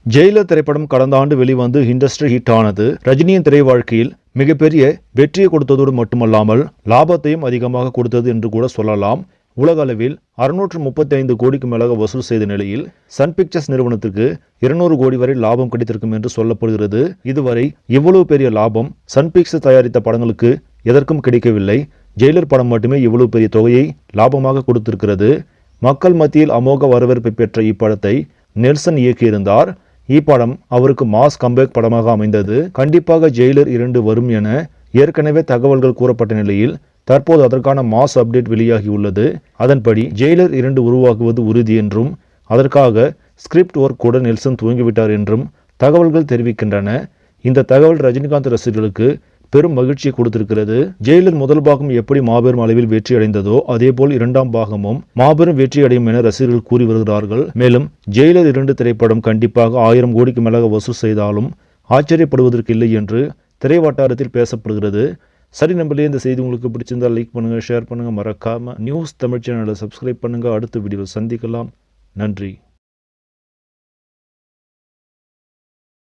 Jailer திரைப்படம் கடந்த ஆண்டு வெளிவந்து இண்டஸ்ட்ரி ஹிட் ஆனது. ரஜினியின் திரை வாழ்க்கையில் மிகப்பெரிய வெற்றியை கொடுத்ததோடு மட்டுமல்லாமல் லாபத்தையும் அதிகமாக கொடுத்தது என்று கூட சொல்லலாம். உலக அளவில் 635 கோடிக்கு மேலாக வசூல் செய்த நிலையில் சன் பிக்சர்ஸ் நிறுவனத்திற்கு 200 கோடி வரை லாபம் கிடைத்திருக்கும் என்று சொல்லப்படுகிறது. இதுவரை இவ்வளவு பெரிய லாபம் சன் பிக்சர்ஸ் தயாரித்த படங்களுக்கு எதற்கும் கிடைக்கவில்லை. ஜெயிலர் படம் மட்டுமே இவ்வளவு பெரிய தொகையை லாபமாக கொடுத்திருக்கிறது. மக்கள் மத்தியில் அமோக வரவேற்பை பெற்ற இப்படத்தை நெல்சன் இயக்கியிருந்தார். இப்படம் அவருக்கு மாஸ் கம்பேக் படமாக அமைந்தது. கண்டிப்பாக ஜெயிலர் 2 வரும் என ஏற்கனவே தகவல்கள் கூறப்பட்ட நிலையில் தற்போது அதற்கான மாஸ் அப்டேட் வெளியாகியுள்ளது. அதன்படி ஜெயிலர் 2 உருவாக்குவது உறுதி என்றும் அதற்காக ஸ்கிரிப்ட் ஒர்க் கூட நெல்சன் துவங்கிவிட்டார் என்றும் தகவல்கள் தெரிவிக்கின்றன. இந்த தகவல் ரஜினிகாந்த் ரசிகர்களுக்கு பெரும் மகிழ்ச்சியை கொடுத்திருக்கிறது. ஜெயிலர் முதல் பாகம் எப்படி மாபெரும் அளவில் வெற்றி அடைந்ததோ அதேபோல் 2ஆம் பாகமும் மாபெரும் வெற்றி அடையும் என ரசிகர்கள் கூறி வருகிறார்கள். மேலும் ஜெயிலர் 2 திரைப்படம் கண்டிப்பாக 1000 கோடிக்கு மேலாக வசூல் செய்தாலும் ஆச்சரியப்படுவதற்கு இல்லை என்று திரை வட்டாரத்தில் பேசப்படுகிறது. சரி நம்பளே, இந்த செய்தி உங்களுக்கு பிடிச்சிருந்தால் லைக் பண்ணுங்க, ஷேர் பண்ணுங்க, மறக்காம நியூஸ் தமிழ் சேனலை சப்ஸ்கிரைப் பண்ணுங்க. அடுத்த வீடியோவில் சந்திக்கலாம். நன்றி.